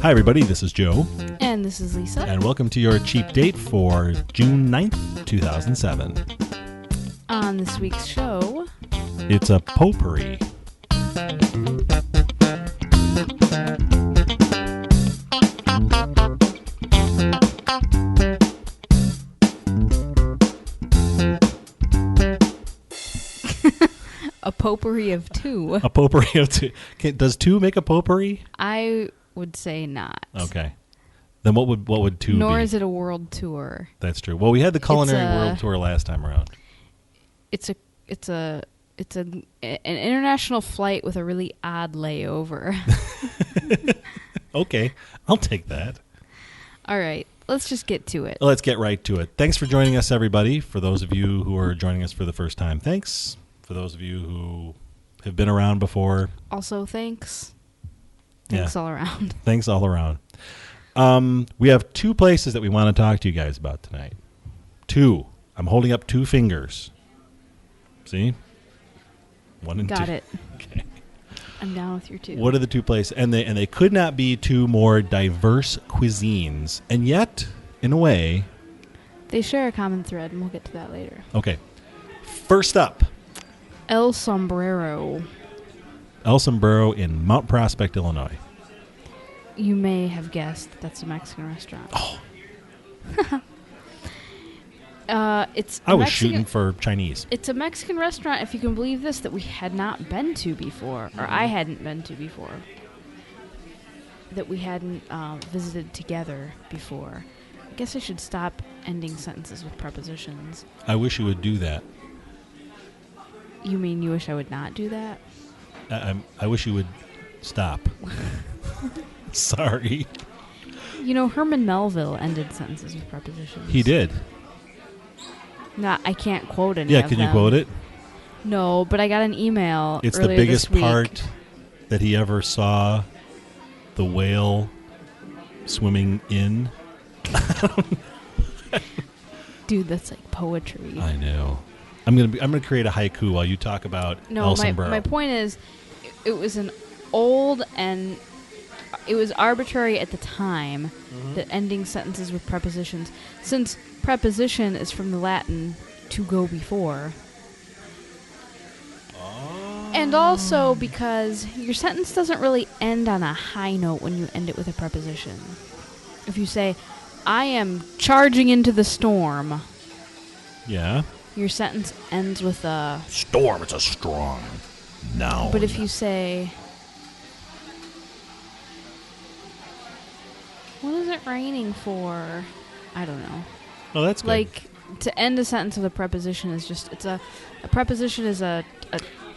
Hi, everybody. This is Joe. And this is Lisa. And welcome to your cheap date for June 9th, 2007. On this week's show, it's a potpourri. a potpourri of two. A potpourri of two. Does two make a potpourri? I would say not. Okay. Then what would two be? Nor is it a world tour. That's true. Well, we had the culinary world tour last time around. It's an international flight with a really odd layover. Okay, I'll take that. All right, let's just get to it. Let's get right to it. Thanks for joining us, everybody. For those of you who are joining us for the first time, thanks. For those of you who have been around before, also thanks. Thanks all around. Thanks all around. We have two places that we want to talk to you guys about tonight. Two. I'm holding up two fingers. See? One and two. Got it. Okay. I'm down with your two. What are the two places? And they could not be two more diverse cuisines. And yet, in a way, they share a common thread, and we'll get to that later. Okay. First up, El Sombrero. El Sombrero in Mount Prospect, Illinois. You may have guessed that's a Mexican restaurant. Oh. I was shooting for Chinese. It's a Mexican restaurant, if you can believe this, that we had not been to before, or I hadn't been to before, that we hadn't visited together before. I guess I should stop ending sentences with prepositions. I wish you would do that. You mean you wish I would not do that? I wish you would stop. Sorry. You know, Herman Melville ended sentences with prepositions. He did. I can't quote any of them. Yeah, can you quote it? No, but I got an email It's earlier the biggest this week. part that he ever saw the whale swimming in. Dude, that's like poetry. I know. I'm gonna create a haiku while you talk about El Sombrero. My point is, it was an old and it was arbitrary at the time that ending sentences with prepositions, since preposition is from the Latin to go before. Oh. And also because your sentence doesn't really end on a high note when you end it with a preposition. If you say, I am charging into the storm. Yeah. Your sentence ends with a... Storm, it's a strong noun. But if you say... What is it raining for? I don't know. Oh, that's good. Like, to end a sentence with a preposition is just... A preposition is a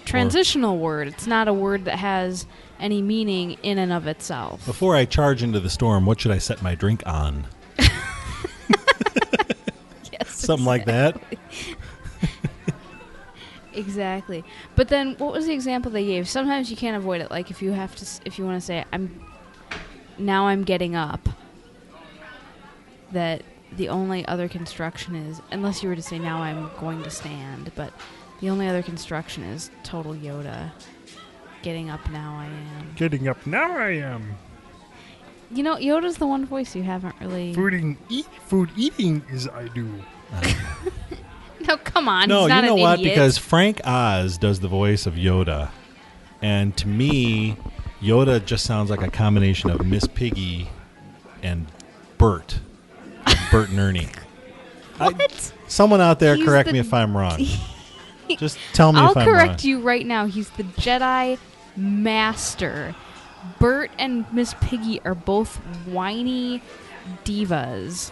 transitional word. It's not a word that has any meaning in and of itself. Before I charge into the storm, what should I set my drink on? Yes, something like that. Exactly. But then, what was the example they gave? Sometimes you can't avoid it. Like, if you want to say, I'm getting up, that the only other construction is, unless you were to say, now I'm going to stand, but the only other construction is total Yoda. Getting up, now I am. Getting up, now I am. You know, Yoda's the one voice you haven't really... Food eating is I do. No, come on. No, he's not you know an what? idiot. Because Frank Oz does the voice of Yoda. And to me, Yoda just sounds like a combination of Miss Piggy and Bert. Bert and Ernie. What? Someone out there, He's correct the- me if I'm wrong. Just tell me I'll if I'm wrong. correct you right now. He's the Jedi Master. Bert and Miss Piggy are both whiny divas.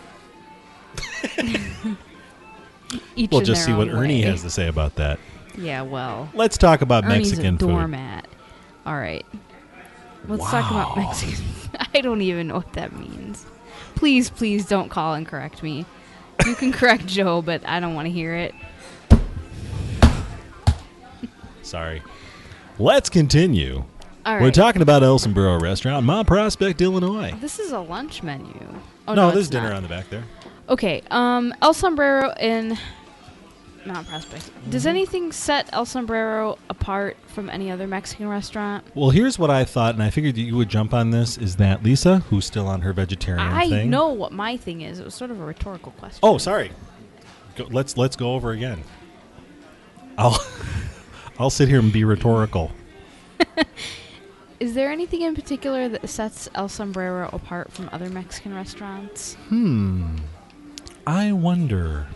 We'll just see what Ernie has to say about that. Yeah, well. Let's talk about Ernie's Mexican a doormat. All right. Let's talk about Mexican. I don't even know what that means. Please don't call and correct me. You can correct Joe, but I don't want to hear it. Sorry. Let's continue. All right. We're talking about El Sombrero Restaurant, Mount Prospect, Illinois. This is a lunch menu. Oh, no, it's there's dinner not. on the back there. Okay, El Sombrero in not prospects. Does anything set El Sombrero apart from any other Mexican restaurant? Well, here's what I thought, and I figured you would jump on this, is that Lisa, who's still on her vegetarian thing. I know what my thing is. It was sort of a rhetorical question. Oh, sorry. Let's go over again. I'll sit here and be rhetorical. Is there anything in particular that sets El Sombrero apart from other Mexican restaurants? I wonder.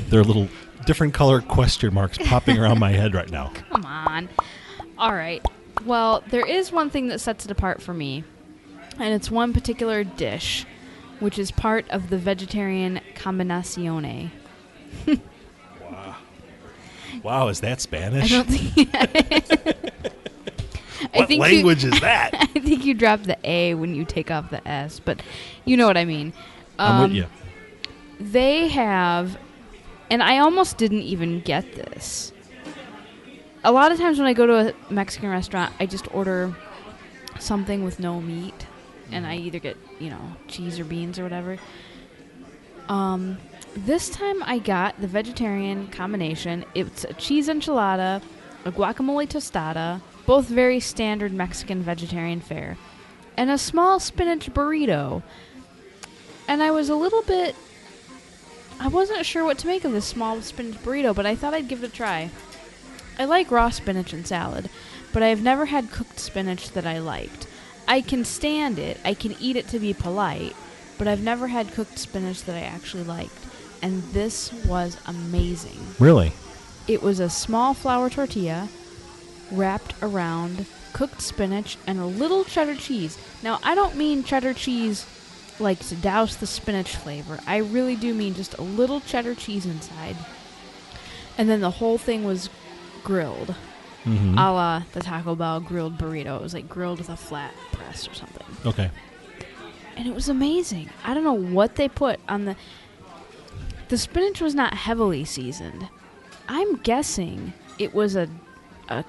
There are little different color question marks popping around my head right now. Come on. All right. Well, there is one thing that sets it apart for me, and it's one particular dish, which is part of the vegetarian combinazione. Wow, is that Spanish? I don't think... What language is that? I think you drop the A when you take off the S, but you know what I mean. I'm with you. They have, and I almost didn't even get this. A lot of times when I go to a Mexican restaurant, I just order something with no meat, and I either get, cheese or beans or whatever. This time I got the vegetarian combination. It's a cheese enchilada, a guacamole tostada, both very standard Mexican vegetarian fare, and a small spinach burrito. And I wasn't sure what to make of this small spinach burrito, but I thought I'd give it a try. I like raw spinach and salad, but I have never had cooked spinach that I liked. I can stand it, I can eat it to be polite, but I've never had cooked spinach that I actually liked. And this was amazing. Really? It was a small flour tortilla wrapped around cooked spinach and a little cheddar cheese. Now, I don't mean cheddar cheese like to douse the spinach flavor. I really do mean just a little cheddar cheese inside. And then the whole thing was grilled, a la the Taco Bell grilled burrito. It was like grilled with a flat press or something. Okay. And it was amazing. I don't know what they put on the... The spinach was not heavily seasoned. I'm guessing it was a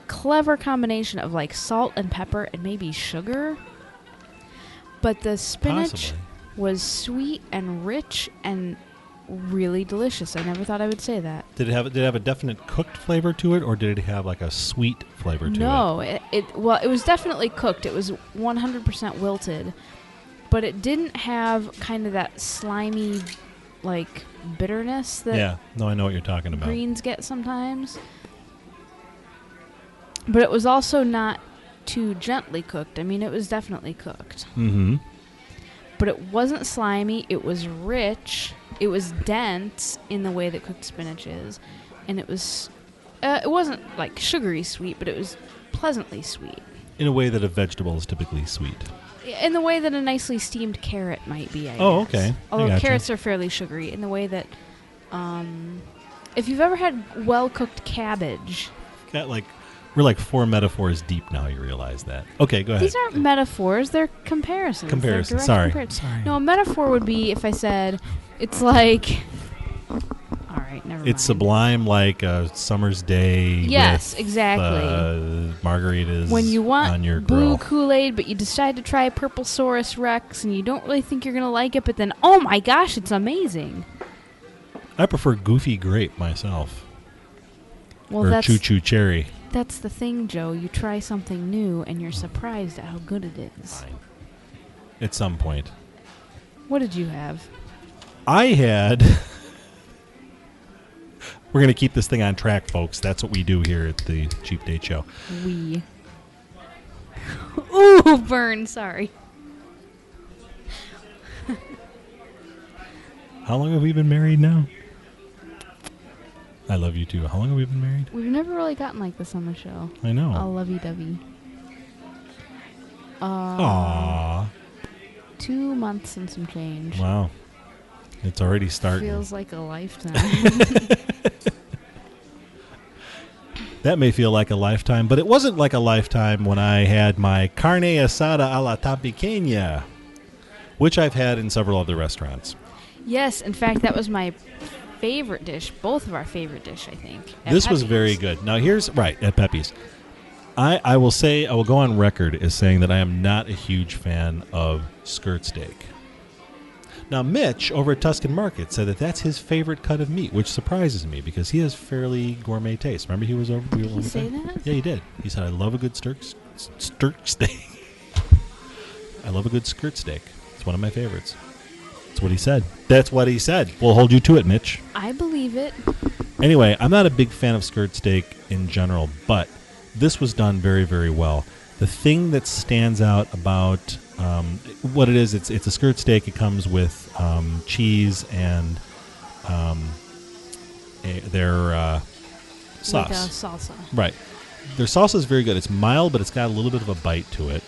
clever combination of like salt and pepper and maybe sugar. But the spinach Possibly. was sweet and rich and really delicious. I never thought I would say that. Did it have a definite cooked flavor to it, or did it have like a sweet flavor to it? No, it was definitely cooked. It was 100% wilted, but it didn't have kind of that slimy, like, bitterness that Yeah, no, I know what you're talking about. greens get sometimes. But it was also not too gently cooked. I mean, it was definitely cooked. Mm-hmm. But it wasn't slimy. It was rich. It was dense in the way that cooked spinach is. And it was... it wasn't, like, sugary sweet, but it was pleasantly sweet. In a way that a vegetable is typically sweet. In the way that a nicely steamed carrot might be, I Oh, guess. okay. Although gotcha. carrots are fairly sugary. In the way that... if you've ever had well-cooked cabbage... We're like 4 metaphors deep now, you realize that. Okay, go ahead. These aren't metaphors, they're comparisons. Comparisons, They're sorry. direct comparisons. No, a metaphor would be if I said, it's like... All right, never mind. It's sublime like a summer's day. Yes, with, exactly. Margaritas When you want on your blue grill. Kool-Aid, but you decide to try Purple Saurus Rex, and you don't really think you're going to like it, but then, oh my gosh, it's amazing. I prefer Goofy Grape myself. Well, or that's... Choo Choo Cherry. That's the thing, Joe. You try something new, and you're surprised at how good it is. Fine. At some point. What did you have? I had... We're going to keep this thing on track, folks. That's what we do here at the Cheap Date Show. We. Ooh, burn. Sorry. How long have we been married now? I love you too. How long have we been married? We've never really gotten like this on the show. I know. All lovey-dovey. Aww. 2 months and some change. Wow. It's already starting. Feels like a lifetime. That may feel like a lifetime, but it wasn't like a lifetime when I had my carne asada a la tampiqueña, which I've had in several other restaurants. Yes, in fact, that was my favorite dish. Both of our favorite dish, I think. This was very good. Now here's, right, at Pepe's. I will say, I will go on record as saying that I am not a huge fan of skirt steak. Now, Mitch over at Tuscan Market said that that's his favorite cut of meat, which surprises me because he has fairly gourmet taste. Remember, he was over. Did he say that? Yeah, he did. He said, "I love a good stirk steak. I love a good skirt steak. It's one of my favorites." That's what he said. That's what he said. We'll hold you to it, Mitch. I believe it. Anyway, I'm not a big fan of skirt steak in general, but this was done very, very well. The thing that stands out about what it is, it's a skirt steak. It comes with cheese and their sauce. Like a salsa. Right. Their salsa is very good. It's mild, but it's got a little bit of a bite to it.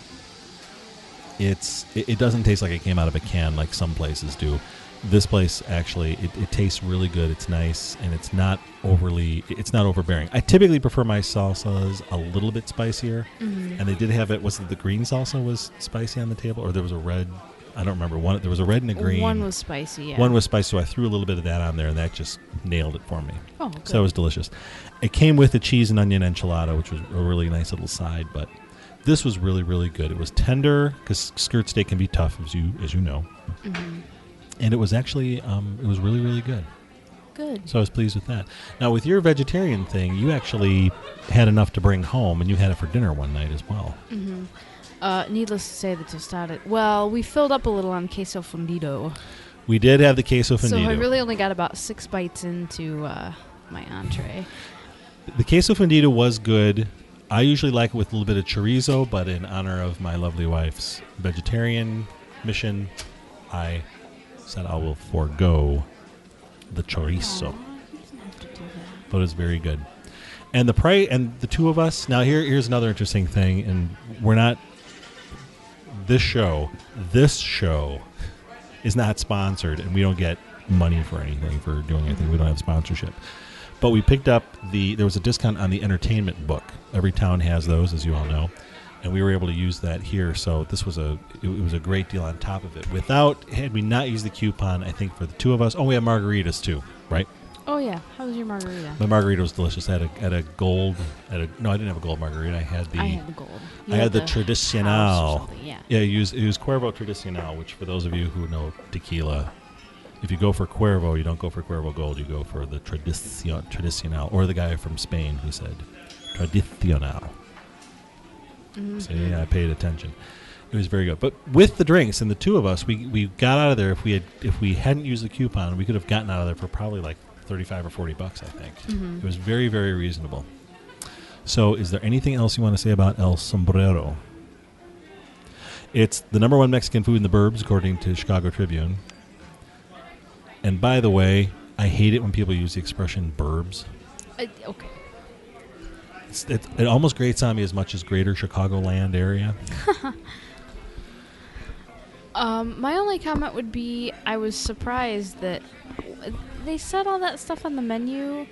It doesn't taste like it came out of a can like some places do. This place actually, it tastes really good. It's nice, and it's not overbearing. I typically prefer my salsas a little bit spicier, and they did have it. Was it the green salsa was spicy on the table, or there was a red? I don't remember. There was a red and a green. One was spicy, yeah. One was spicy, so I threw a little bit of that on there, and that just nailed it for me. Oh, good. So that was delicious. It came with a cheese and onion enchilada, which was a really nice little side, but this was really, really good. It was tender, because skirt steak can be tough, as you know. Mm-hmm. And it was actually, it was really, really good. Good. So I was pleased with that. Now, with your vegetarian thing, you actually had enough to bring home, and you had it for dinner one night as well. Mm-hmm. Needless to say, the tostada. Well, we filled up a little on queso fundido. We did have the queso fundido. So I really only got about 6 bites into my entree. The queso fundido was good. I usually like it with a little bit of chorizo, but in honor of my lovely wife's vegetarian mission, I said I will forego the chorizo. But it was very good. And the two of us, now here's another interesting thing, and we're not, this show is not sponsored, and we don't get money for anything, for doing anything. We don't have sponsorship. But we picked up there was a discount on the entertainment book. Every town has those, as you all know. And we were able to use that here, so this was it was a great deal on top of it. Had we not used the coupon, I think for the two of us, we had margaritas too, right? Oh yeah, how was your margarita? My margarita was delicious. I had a gold. No, I didn't have a gold margarita. I had the gold. I had the tradicional. Yeah. Yeah, it was Cuervo Tradicional, which for those of you who know tequila, if you go for Cuervo, you don't go for Cuervo Gold. You go for the Tradicional, or the guy from Spain who said Tradicional. Mm-hmm. So yeah, I paid attention. It was very good. But with the drinks and the two of us, we got out of there. If we hadn't used the coupon, we could have gotten out of there for probably like $35 or $40, I think. Mm-hmm. It was very, very reasonable. So is there anything else you want to say about El Sombrero? It's the #1 Mexican food in the burbs, according to Chicago Tribune. And by the way, I hate it when people use the expression burbs. Okay. It almost grates on me as much as Greater Chicagoland area. My only comment would be I was surprised that they said all that stuff on the menu,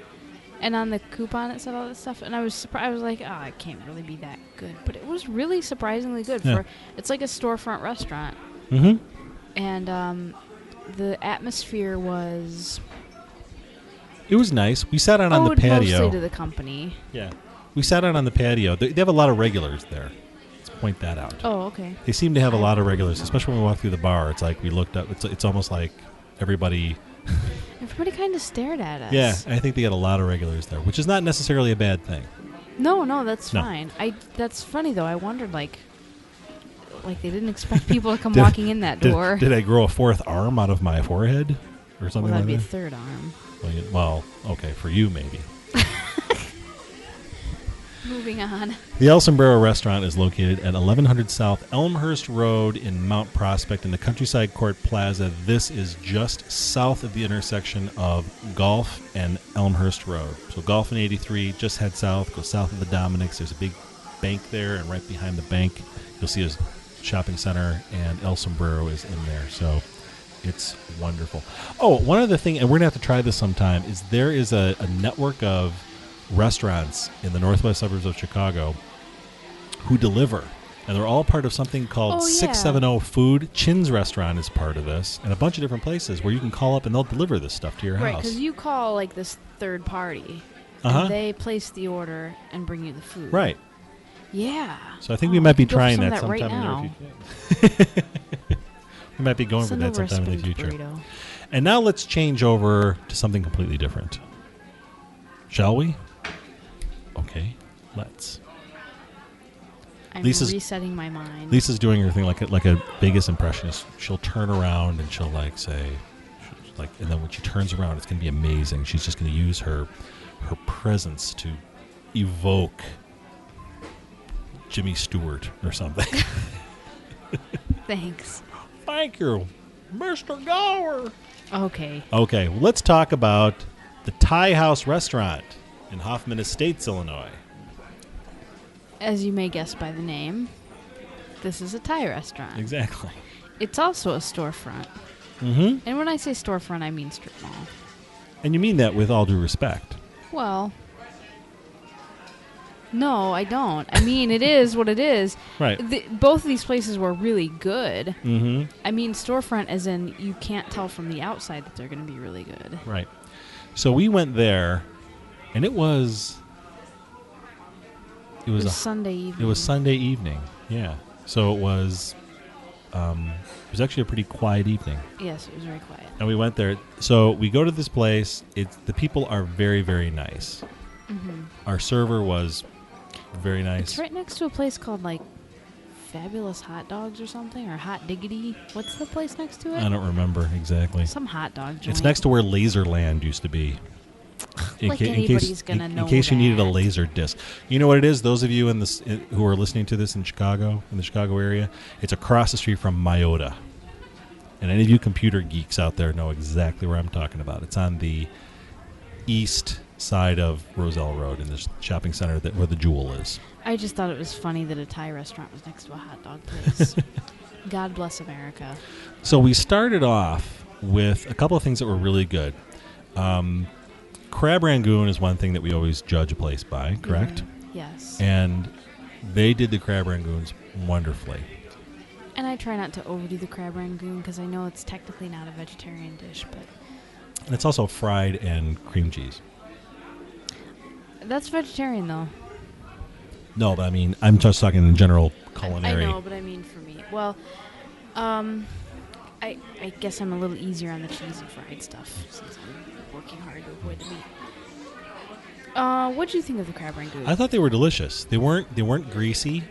and on the coupon it said all that stuff, and I was surprised. I was like, it can't really be that good. But it was really surprisingly good. Yeah. It's like a storefront restaurant. Mm-hmm. And the atmosphere was... It was nice. We sat out on the patio. Mostly to the company. Yeah. We sat out on the patio. They have a lot of regulars there. Let's point that out. Oh, okay. They seem to have a lot of regulars, especially when we walk through the bar. It's like we looked up. It's almost like everybody... Everybody kind of stared at us. Yeah, I think they got a lot of regulars there, which is not necessarily a bad thing. No, that's fine. That's funny, though. I wondered, like they didn't expect people to come walking in that door. Did I grow a fourth arm out of my forehead or something that'd like be that? a third arm. Well, okay, for you maybe. Moving on. The El Sombrero restaurant is located at 1100 South Elmhurst Road in Mount Prospect in the Countryside Court Plaza. This is just south of the intersection of Gulf and Elmhurst Road. So Gulf and 83, just head south, go south of the Dominics. There's a big bank there, and right behind the bank, you'll see a shopping center, and El Sombrero is in there. So it's wonderful. Oh, one other thing, and we're going to have to try this sometime, is there is a network of restaurants in the northwest suburbs of Chicago who deliver, and they're all part of something called 670 Food. Chin's restaurant is part of this, and a bunch of different places where you can call up and they'll deliver this stuff to your house. Right, because you call like this third party, and they place the order and bring you the food. Right. Yeah. So I think we might be trying that sometime right in now. the near future. We might be going Send for that over a sometime in the spinach future. burrito. And now let's change over to something completely different. Shall we? Okay, let's. I'm Lisa's- resetting my mind. Lisa's doing her thing like a Vegas impressionist. She'll turn around and she'll say, and then when she turns around, it's going to be amazing. She's just going to use her presence to evoke Jimmy Stewart or something. Thanks. Thank you, Mr. Gower. Okay. Okay, well, let's talk about the Thai House restaurant in Hoffman Estates, Illinois. As you may guess by the name, this is a Thai restaurant. Exactly. It's also a storefront. Mm-hmm. And when I say storefront, I mean strip mall. And you mean that with all due respect. Well, no, I don't. I mean, it is what it is. Right. Both of these places were really good. Mm-hmm. I mean, storefront as in you can't tell from the outside that they're going to be really good. Right. So we went there, and it was Sunday evening. It was Sunday evening. Yeah. So it was actually a pretty quiet evening. Yes, it was very quiet. And we went there. So we go to this place. The people are very, very nice. Mm-hmm. Our server was very nice. It's right next to a place called, like, Fabulous Hot Dogs or something, or Hot Diggity. What's the place next to it? I don't remember exactly. Some hot dog joint. It's next to where Laserland used to be. Anybody's gonna know in case you needed a that. laser disc. You know what it is? Those of you who are listening to this in Chicago, in the Chicago area, it's across the street from Myota. And any of you computer geeks out there know exactly where I'm talking about. It's on the east side of Roselle Road in this shopping center where the Jewel is. I just thought it was funny that a Thai restaurant was next to a hot dog place. God bless America. So we started off with a couple of things that were really good. Crab Rangoon is one thing that we always judge a place by, correct? Mm-hmm. Yes. And they did the Crab Rangoons wonderfully. And I try not to overdo the crab rangoon because I know it's technically not a vegetarian dish, but And it's also fried and cream cheese. that's vegetarian though. No, but I mean, I'm just talking in general culinary. I know, but I mean for me. Well, I guess I'm a little easier on the cheese and fried stuff since I'm working hard to avoid the meat. What'd you think of the crab rangoon? I thought they were delicious. They weren't greasy,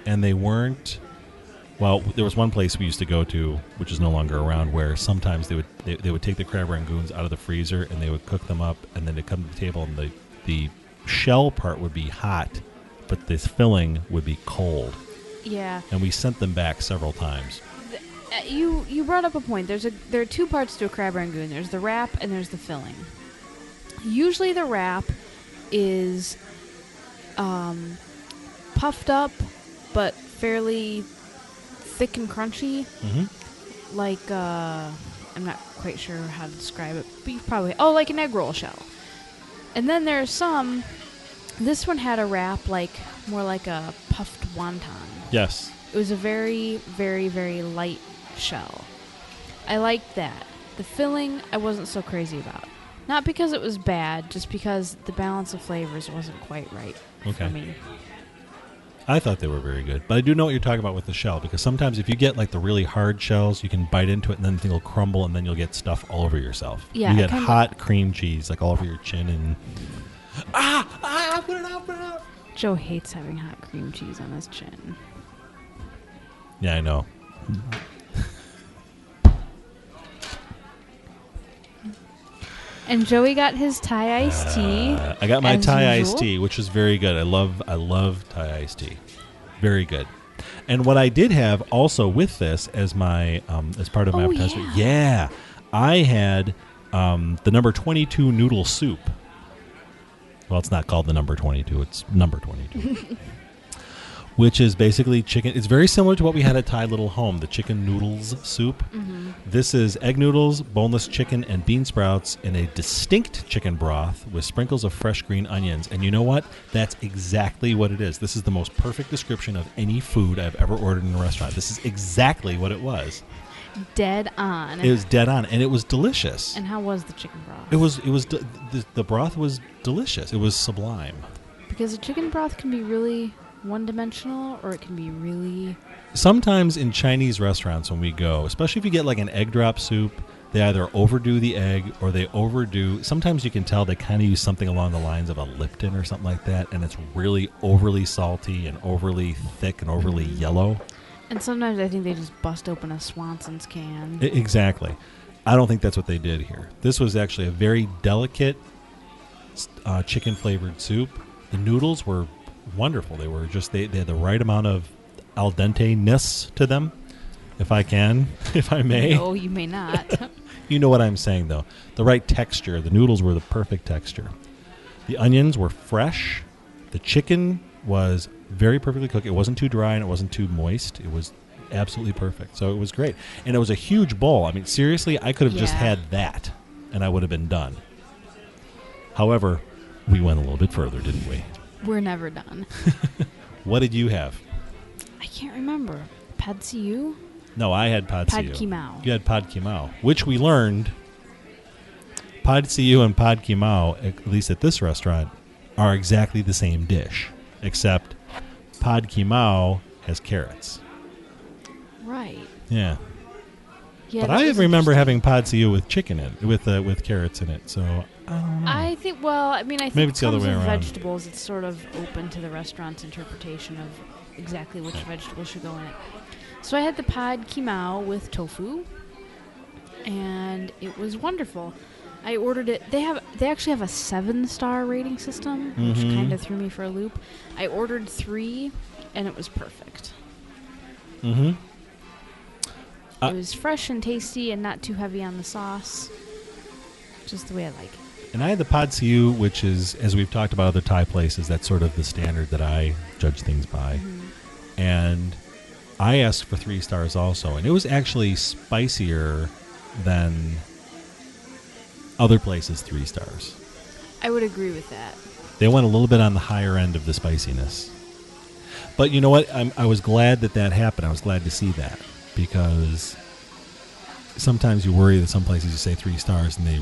and they weren't. Well, there was one place we used to go to, which is no longer around, where sometimes they would take the crab rangoons out of the freezer and they would cook them up, and then they'd come to the table, and the shell part would be hot, but this filling would be cold. Yeah. And we sent them back several times. You brought up a point. There are two parts to a crab rangoon. There's the wrap and there's the filling. Usually the wrap is puffed up, but fairly thick and crunchy. Mm-hmm. Like, I'm not quite sure how to describe it, but you probably... Oh, like an egg roll shell. And then there's some... This one had a wrap more like a puffed wonton. Yes. It was a very, very, very light shell. I liked that. The filling, I wasn't so crazy about. Not because it was bad, just because the balance of flavors wasn't quite right for me. I thought they were very good. But I do know what you're talking about with the shell, because sometimes if you get like the really hard shells, you can bite into it and then the thing will crumble and then you'll get stuff all over yourself. Yeah, you get hot cream cheese like all over your chin and... put it out. Joe hates having hot cream cheese on his chin. Yeah, I know. And Joey got his Thai iced tea. I got my as Thai usual. iced tea, which is very good. I love Thai iced tea. Very good. And what I did have also with this as my as part of my appetizer, I had the number 22 noodle soup. Well, it's not called the number 22. It's number 22. Which is basically chicken. It's very similar to what we had at Thai Little Home, the chicken noodles soup. Mm-hmm. This is egg noodles, boneless chicken, and bean sprouts in a distinct chicken broth with sprinkles of fresh green onions. And you know what? That's exactly what it is. This is the most perfect description of any food I've ever ordered in a restaurant. This is exactly what it was. Dead on. It was dead on, and it was delicious. And how was the chicken broth? The broth was delicious. It was sublime. Because the chicken broth can be really one-dimensional, or it can be really... Sometimes in Chinese restaurants when we go, especially if you get like an egg drop soup, they either overdo the egg or they overdo... Sometimes you can tell they kind of use something along the lines of a Lipton or something like that, and it's really overly salty and overly thick and overly yellow. And sometimes I think they just bust open a Swanson's can. Exactly. I don't think that's what they did here. This was actually a very delicate chicken-flavored soup. The noodles were wonderful. They were just... They had the right amount of al dente-ness to them, if I may. No, you may not. You know what I'm saying, though. The right texture. The noodles were the perfect texture. The onions were fresh. The chicken was very perfectly cooked. It wasn't too dry and it wasn't too moist. It was absolutely perfect. So it was great. And it was a huge bowl. I mean, seriously, I could have just had that and I would have been done. However, we went a little bit further, didn't we? We're never done. What did you have? I can't remember. Pad See Ew? No, I had Pad See Ew. Pad Ki Mao. You had Pad Ki Mao, which we learned Pad See Ew and Pad Ki Mao, at least at this restaurant, are exactly the same dish, except Pad Ki Mao has carrots. Right. Yeah. Yeah, but I remember having Pad See Ew with chicken in with carrots in it. So I don't know. I think. Well, I mean, I think maybe it's the other way around. Vegetables, it's sort of open to the restaurant's interpretation of exactly which vegetables should go in it. So I had the Pad Ki Mao with tofu, and it was wonderful. I ordered it. They actually have a 7-star rating system, which kind of threw me for a loop. I ordered 3, and it was perfect. Mm-hmm. It was fresh and tasty and not too heavy on the sauce. Just the way I like it. And I had the Pad See Ew, which is, as we've talked about other Thai places, that's sort of the standard that I judge things by. Mm-hmm. And I asked for 3 stars also. And it was actually spicier than other places 3 stars. I would agree with that. They went a little bit on the higher end of the spiciness. But you know what? I was glad that happened. I was glad to see that. Because sometimes you worry that some places you say 3 stars and they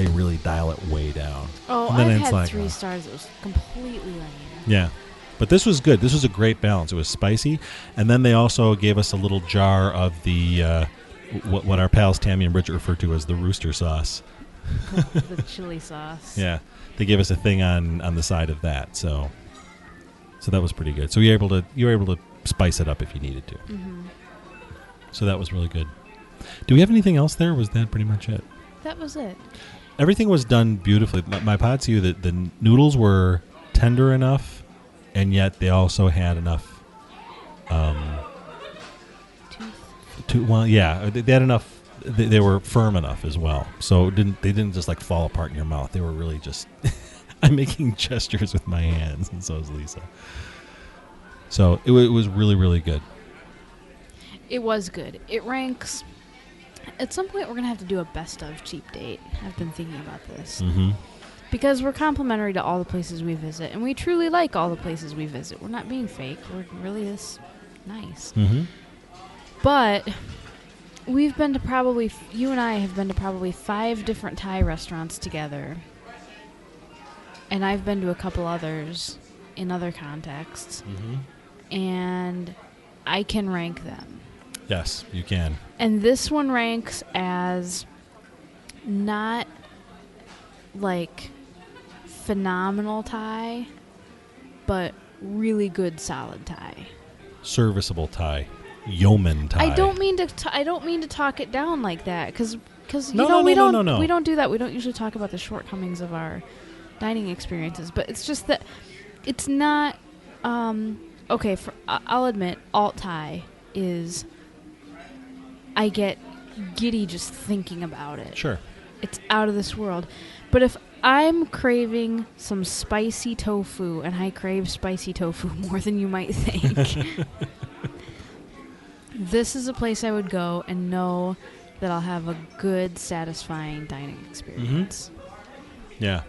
really dial it way down. Oh, and then I've it's had like, 3 stars. It was completely lame. Yeah. But this was good. This was a great balance. It was spicy. And then they also gave us a little jar of the what our pals Tammy and Bridget refer to as the rooster sauce. The chili sauce. Yeah. They gave us a thing on the side of that. So that was pretty good. So you were able to spice it up if you needed to. Mm-hmm. So that was really good. Do we have anything else there? Or was that pretty much it? That was it. Everything was done beautifully. My Pad See Ew, the noodles were tender enough, and yet they also had enough. They had enough. They were firm enough as well. So they didn't just like fall apart in your mouth. They were really just. I'm making gestures with my hands, and so is Lisa. So it was really, really good. It was good. It ranks... At some point, we're going to have to do a best of cheap date. I've been thinking about this. Mm-hmm. Because we're complimentary to all the places we visit, and we truly like all the places we visit. We're not being fake. We're really this nice. Mm-hmm. But we've been to probably... You and I have been to probably 5 different Thai restaurants together. And I've been to a couple others in other contexts. Mm-hmm. And I can rank them. Yes, you can. And this one ranks as not like phenomenal Thai, but really good solid Thai. Serviceable Thai. Yeoman Thai. I don't mean to talk it down like that because we don't do that. We don't usually talk about the shortcomings of our dining experiences, but it's just that it's not okay. I'll admit, alt Thai is. I get giddy just thinking about it. Sure. It's out of this world. But if I'm craving some spicy tofu, and I crave spicy tofu more than you might think, this is a place I would go and know that I'll have a good, satisfying dining experience. Mm-hmm. Yeah.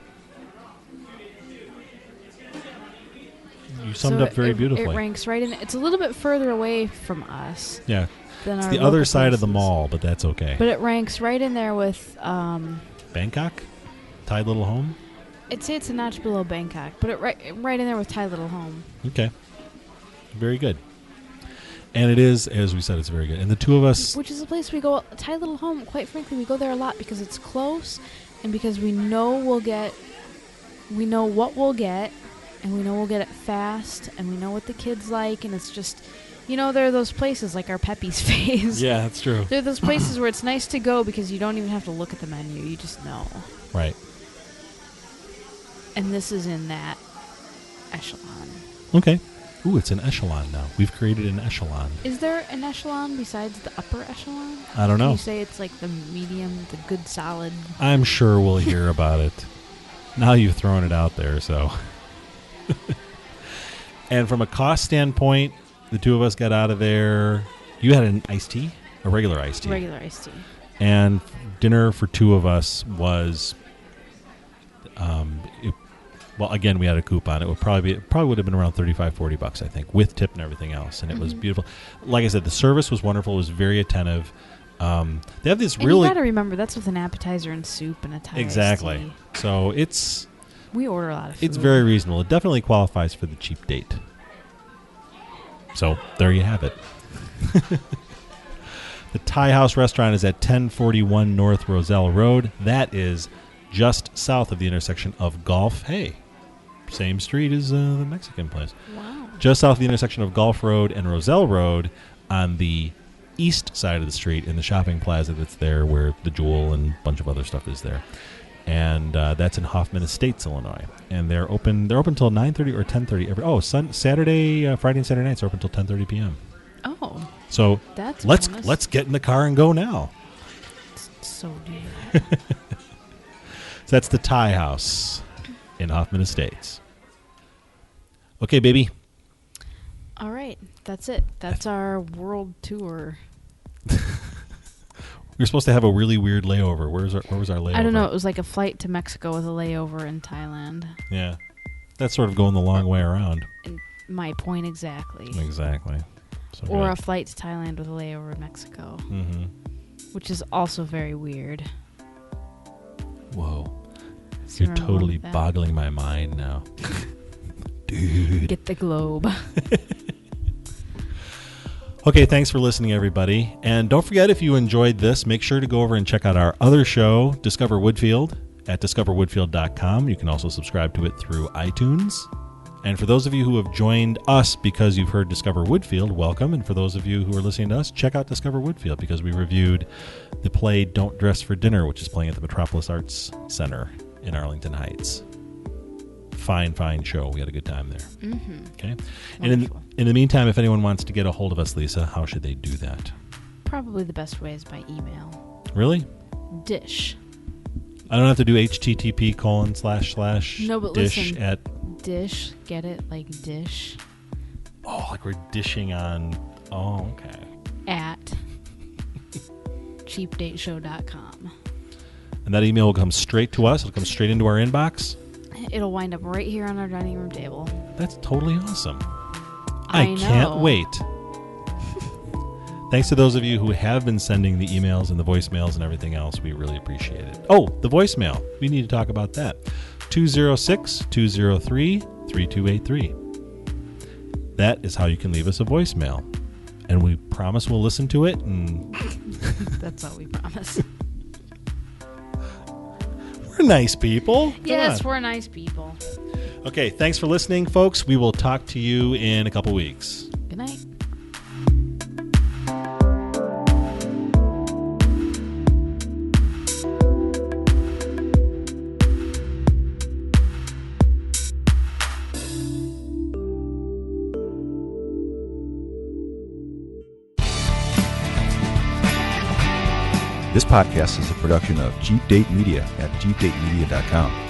You summed up very beautifully. It ranks right in. It's a little bit further away from us. Yeah. Than it's our the other side places. of the mall, but that's okay. But it ranks right in there with... Bangkok? Thai Little Home? I'd say it's a notch below Bangkok, but right in there with Thai Little Home. Okay. very good. And it is, as we said, it's very good. And the two of us... Which is a place we go, Thai Little Home, quite frankly, we go there a lot because it's close and because we know what we'll get, and we know we'll get it fast, and we know what the kids like, and it's just, there are those places like our Peppy's Face. Yeah, that's true. There are those places where it's nice to go because you don't even have to look at the menu. You just know. Right. And this is in that echelon. Okay. Ooh, it's an echelon now. We've created an echelon. Is there an echelon besides the upper echelon? I don't know. Can you say it's like the medium, the good solid? I'm sure we'll hear about it. Now you've thrown it out there, so. And from a cost standpoint, the two of us got out of there. You had an iced tea? A regular iced tea? Regular iced tea. And dinner for two of us was... well, again, we had a coupon. It would probably would have been around $35-40, I think, with tip and everything else. And it was beautiful. Like I said, the service was wonderful. It was very attentive. They have this really... you got to remember, that's with an appetizer and soup and a Thai exactly. iced tea. So it's... We order a lot of food. It's very reasonable. It definitely qualifies for the cheap date. So there you have it. The Thai House restaurant is at 1041 North Roselle Road. That is just south of the intersection of Gulf. Hey, same street as the Mexican place. Wow. Just south of the intersection of Gulf Road and Roselle Road on the east side of the street in the shopping plaza that's there where the Jewel and a bunch of other stuff is there. And that's in Hoffman Estates, Illinois. And they're open till 9:30 or 10:30 Saturday, Friday and Saturday nights are open till 10:30 p.m. Oh. So that's let's get in the car and go now. It's so dear. So that's the Thai House in Hoffman Estates. Okay, baby. All right. That's it. That's our world tour. We were supposed to have a really weird layover. Where was our layover? I don't know. It was like a flight to Mexico with a layover in Thailand. Yeah. That's sort of going the long way around. And my point exactly. Exactly. So or good. a flight to Thailand with a layover in Mexico. Mm-hmm. Which is also very weird. Whoa. So You're totally boggling my mind now. Dude. Get the globe. Okay, thanks for listening, everybody. And don't forget, if you enjoyed this, make sure to go over and check out our other show, Discover Woodfield, at discoverwoodfield.com. You can also subscribe to it through iTunes. And for those of you who have joined us because you've heard Discover Woodfield, welcome. And for those of you who are listening to us, check out Discover Woodfield because we reviewed the play Don't Dress for Dinner, which is playing at the Metropolis Arts Center in Arlington Heights. Fine show. We had a good time there. Mm-hmm. Okay. And in the meantime, if anyone wants to get a hold of us, Lisa, how should they do that? Probably the best way is by email. Really? Dish. I don't have to do http:// No, but dish listen. at Dish. Get it? Like dish. Oh, like we're dishing on. Oh, okay. At cheapdateshow.com. And that email will come straight to us. It'll come straight into our inbox. It'll wind up right here on our dining room table. That's totally awesome. I can't know. wait. Thanks to those of you who have been sending the emails and the voicemails and everything else. We really appreciate it. Oh, the voicemail. We need to talk about that. 206-203-3283. That is how you can leave us a voicemail. And we promise we'll listen to it. And That's all we promise. We're nice people. Yes, we're nice people. Okay, thanks for listening, folks. We will talk to you in a couple weeks. Good night. This podcast is a production of Cheap Date Media at cheapdatemedia.com.